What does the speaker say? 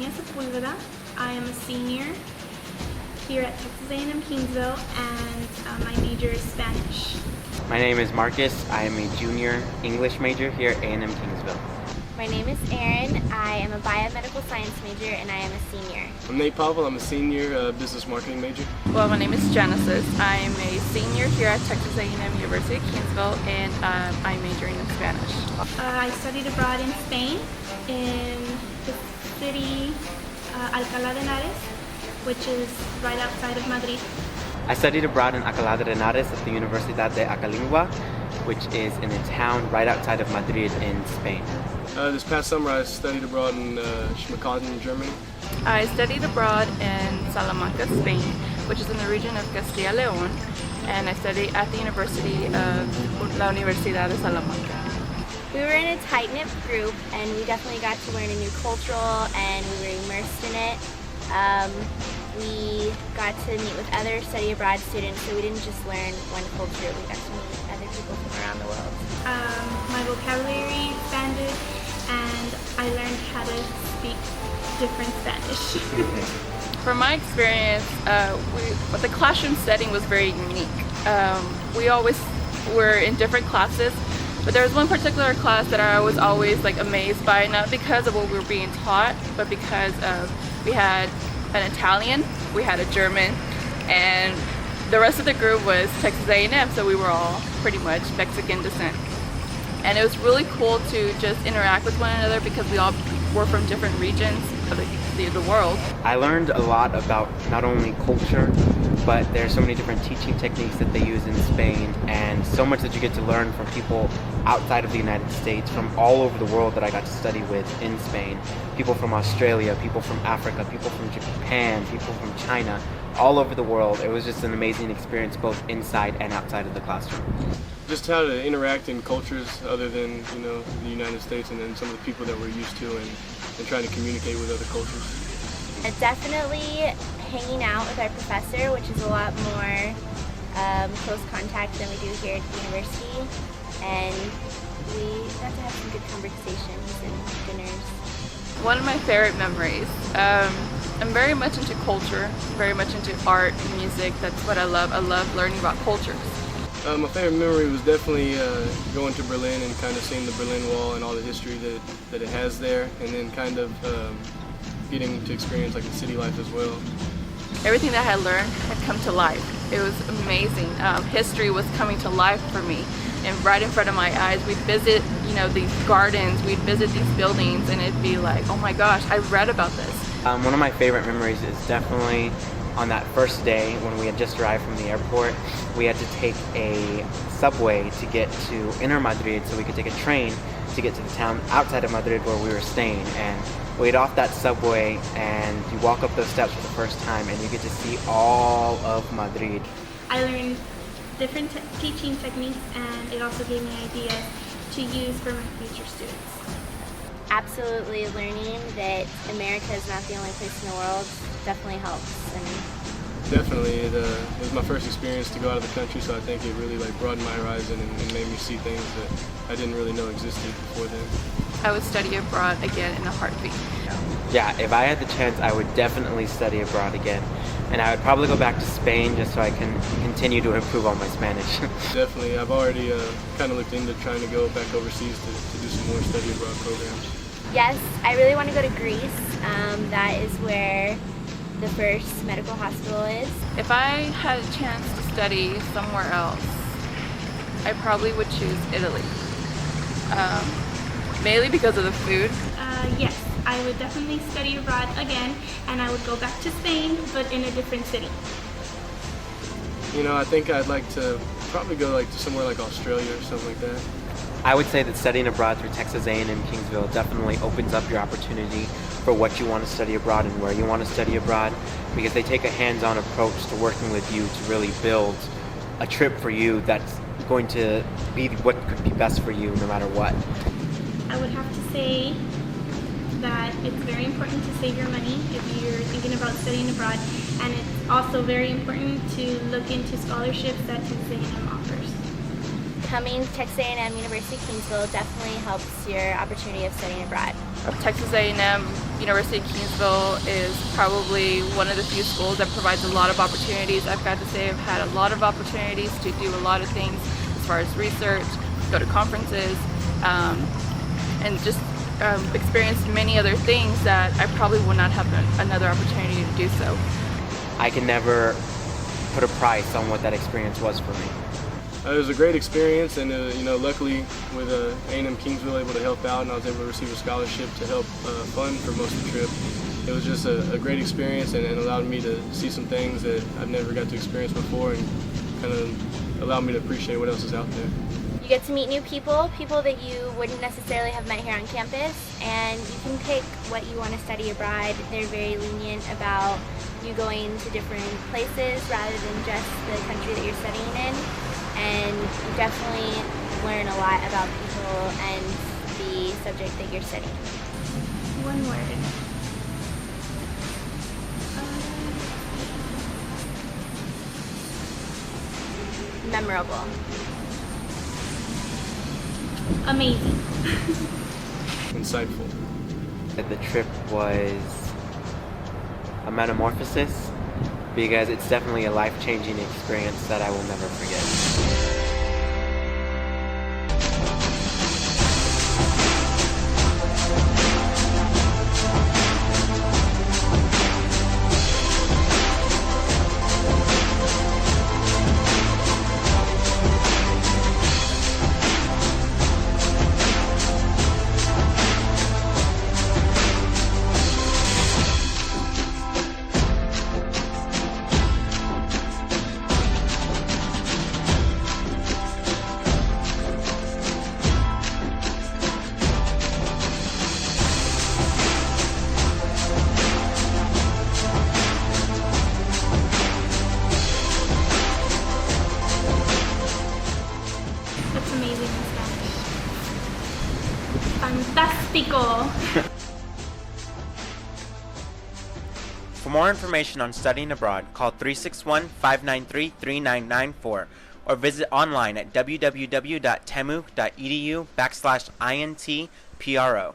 Virginia Sepulveda. I am a senior here at Texas A&M Kingsville, and my major is Spanish. My name is Marcus. I am a junior English major here at A&M Kingsville. My name is Erin. I am a biomedical science major and I am a senior. I'm Nate Pavel. I'm a senior business marketing major. Well, my name is Genesis. I'm a senior here at Texas A&M University of Kingsville, and I'm majoring in Spanish. I studied abroad in Spain, in the city Alcalá de Henares, which is right outside of Madrid. I studied abroad in Alcalá de Henares at the Universidad de Acalingua, which is in a town right outside of Madrid in Spain. This past summer I studied abroad in Schmalkalden, Germany. I studied abroad in Salamanca, Spain, which is in the region of Castilla y León, and I studied at the University of La Universidad de Salamanca. We were in a tight-knit group and we definitely got to learn a new cultural and we were immersed in it. We got to meet with other study abroad students, so we didn't just learn one culture, we got to meet other people from around the world. My vocabulary expanded and I learned how to speak different Spanish. From my experience, the classroom setting was very unique. We always were in different classes, but there was one particular class that I was always amazed by, not because of what we were being taught, but because we had an Italian, we had a German, and the rest of the group was Texas A&M, so we were all pretty much Mexican descent. And it was really cool to just interact with one another because we all were from different regions of the world. I learned a lot about not only culture, but there's so many different teaching techniques that they use in Spain, and so much that you get to learn from people outside of the United States, from all over the world that I got to study with in Spain. People from Australia, people from Africa, people from Japan, people from China, all over the world. It was just an amazing experience both inside and outside of the classroom. Just how to interact in cultures other than the United States, and then some of the people that we're used to, and trying to communicate with other cultures. Definitely hanging out with our professor, which is a lot more close contact than we do here at the university, and we got to have some good conversations and dinners. One of my favorite memories. I'm very much into culture, very much into art and music. That's what I love. I love learning about cultures. My favorite memory was definitely going to Berlin and kind of seeing the Berlin Wall and all the history that it has there, and then kind of getting to experience the city life as well. Everything that I had learned had come to life. It was amazing. History was coming to life for me, and right in front of my eyes. We'd visit, these gardens, we'd visit these buildings, and it'd be like, oh my gosh, I read about this. One of my favorite memories is definitely on that first day when we had just arrived from the airport. We had to take a subway to get to inner Madrid so we could take a train to get to the town outside of Madrid where we were staying. And we get off that subway and you walk up those steps for the first time and you get to see all of Madrid. I learned different teaching techniques, and it also gave me ideas to use for my future students. Absolutely, learning that America is not the only place in the world definitely helps. Definitely, it was my first experience to go out of the country, so I think it really broadened my horizon and made me see things that I didn't really know existed before then. I would study abroad again in a heartbeat. Yeah, if I had the chance, I would definitely study abroad again. And I would probably go back to Spain just so I can continue to improve on my Spanish. Definitely, I've already kind of looked into trying to go back overseas to do some more study abroad programs. Yes, I really want to go to Greece. That is where the first medical hospital is. If I had a chance to study somewhere else, I probably would choose Italy. Mainly because of the food. Yes, I would definitely study abroad again, and I would go back to Spain, but in a different city. I think I'd like to probably go to somewhere like Australia or something like that. I would say that studying abroad through Texas A&M Kingsville definitely opens up your opportunity for what you want to study abroad and where you want to study abroad, because they take a hands-on approach to working with you to really build a trip for you that's going to be what could be best for you no matter what. I would have to say that it's very important to save your money if you're thinking about studying abroad, and it's also very important to look into scholarships that Texas A&M offers. Coming to Texas A&M University Kingsville definitely helps your opportunity of studying abroad. Texas A&M University Kingsville is probably one of the few schools that provides a lot of opportunities. I've got to say I've had a lot of opportunities to do a lot of things as far as research, go to conferences, and just experience many other things that I probably would not have another opportunity to do so. I can never put a price on what that experience was for me. It was a great experience, and luckily with A&M Kingsville able to help out, and I was able to receive a scholarship to help fund for most of the trip. It was just a great experience, and allowed me to see some things that I've never got to experience before, and kind of allowed me to appreciate what else is out there. You get to meet new people that you wouldn't necessarily have met here on campus, and you can pick what you want to study abroad. They're very lenient about you going to different places rather than just the country that you're studying in, and you definitely learn a lot about people and the subject that you're studying. One word. Memorable. Amazing. Insightful. The trip was a metamorphosis because it's definitely a life-changing experience that I will never forget. That's amazing in Spanish. Fantástico. For more information on studying abroad, call 361-593-3994 or visit online at www.tamuk.edu/INTPRO.